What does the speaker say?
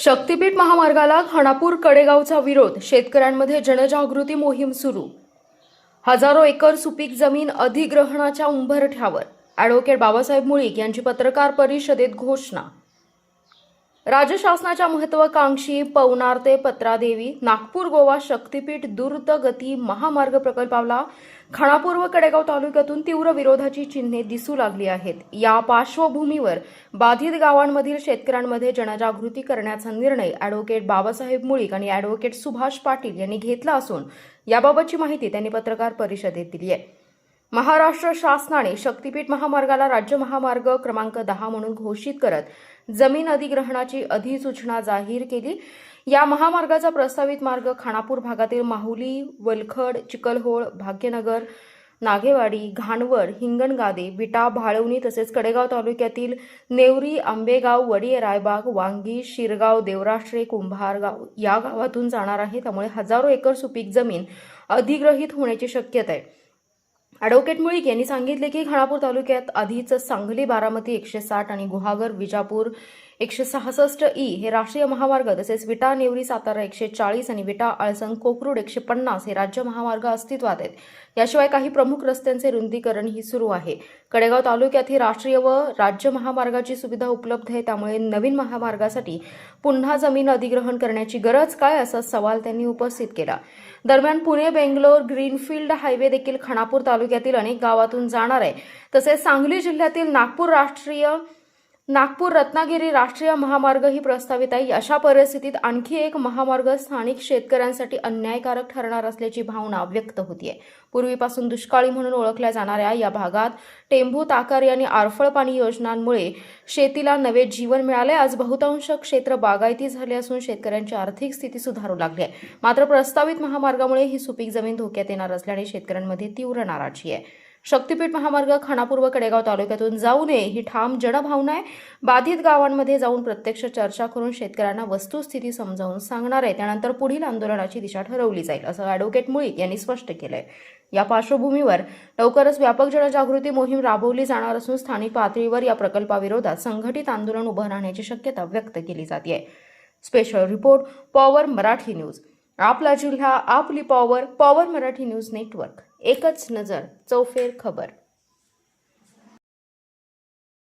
शक्तीपीठ महामार्गाला खानापूर कडेगावचा विरोध, शेतकऱ्यांमध्ये जनजागृती मोहीम सुरू। हजारो एकर सुपीक जमीन अधिग्रहणाच्या उंबरठ्यावर, ॲडव्होकेट बाबासाहेब मुळीक यांची पत्रकार परिषदेत घोषणा। राज्य शासनाच्या महत्त्वाकांक्षी पवनार ते पत्रादेवी नागपूर गोवा शक्तीपीठ द्रुतगती महामार्ग प्रकल्पाला खानापूर व कडेगाव तालुक्यातून तीव्र विरोधाची चिन्हे दिसू लागली आहेत। या पार्श्वभूमीवर बाधित गावांमधील शेतकऱ्यांमध्ये जनजागृती करण्याचा निर्णय ॲडव्होकेट बाबासाहेब मुळीक आणि ॲडव्होकेट सुभाष पाटील यांनी घेतला असून याबाबतची माहिती त्यांनी पत्रकार परिषदेत दिली आहे। महाराष्ट्र शासनाने शक्तीपीठ महामार्गाला राज्य महामार्ग क्रमांक 10 म्हणून घोषित करत जमीन अधिग्रहणाची अधिसूचना जाहीर केली। या महामार्गाचा प्रस्तावित मार्ग खानापूर भागातील माहुली, वलखड, चिखलहोळ, भाग्यनगर, नागेवाडी, घाणवड, हिंगणगादे, विटा, भाळवणी तसेच कडेगाव तालुक्यातील नेवरी, आंबेगाव, वडी, रायबाग, वांगी, शिरगाव, देवराष्ट्रे, कुंभारगाव या गावातून जाणार आहे। त्यामुळे हजारो एकर सुपीक जमीन अधिग्रहित होण्याची शक्यता आहे। ॲडव्होकेट मुळीक यांनी सांगितले की खानापूर तालुक्यात आधीच सांगली, बारामती 160 आणि गुहागर, विजापूर 166 ई हे राष्ट्रीय महामार्ग तसेच विटा, नेवरी, सातारा 140 आणि विटा, आळसंग, कोकरूड 150 हे राज्य महामार्ग अस्तित्वात आहेत। याशिवाय काही प्रमुख रस्त्यांचे रुंदीकरणही सुरू आहे। कडेगाव तालुक्यातही राष्ट्रीय व राज्य महामार्गाची सुविधा उपलब्ध आहे। त्यामुळे नवीन महामार्गासाठी पुन्हा जमीन अधिग्रहण करण्याची गरज काय असा सवाल त्यांनी उपस्थित केला। दरम्यान पुणे बेंगलोर ग्रीनफील्ड हायवे देखील खानापूर तालुक्यातील अनेक गावातून जाणार आहे। तसेच सांगली जिल्ह्यातील नागपूर रत्नागिरी राष्ट्रीय महामार्ग ही प्रस्तावित आहे। अशा परिस्थितीत आणखी एक महामार्ग स्थानिक शेतकऱ्यांसाठी अन्यायकारक ठरणार असल्याची भावना व्यक्त होतीये। पूर्वीपासून दुष्काळी म्हणून ओळखल्या जाणाऱ्या या भागात टेंभू, ताकारी आणि आरफळ पाणी योजनांमुळे शेतीला नवे जीवन मिळाले। आज बहुतांश क्षेत्र बागायती झाले असून शेतकऱ्यांची आर्थिक स्थिती सुधारू लागली आहे। मात्र प्रस्तावित महामार्गामुळे ही सुपीक जमीन धोक्यात येणार असल्याने शेतकऱ्यांमध्ये तीव्र नाराजी आहे। शक्तीपीठ महामार्ग खानापूर व कडेगाव तालुक्यातून जाऊ नये ही ठाम जनभावना आहे। बाधित गावांमध्ये जाऊन प्रत्यक्ष चर्चा करून शेतकऱ्यांना वस्तुस्थिती समजावून सांगणार आहे। त्यानंतर पुढील आंदोलनाची दिशा ठरवली जाईल असं ॲडव्होकेट मुळीक यांनी स्पष्ट केलंय। या पार्श्वभूमीवर लवकरच व्यापक जनजागृती मोहीम राबवली जाणार असून स्थानिक पातळीवर या प्रकल्पाविरोधात संघटित आंदोलन उभं राहण्याची शक्यता व्यक्त केली जाते। Special report power Marathi news. आपला जिल्हा आपली power, power Marathi news network. एकच नजर, चौफेर खबर।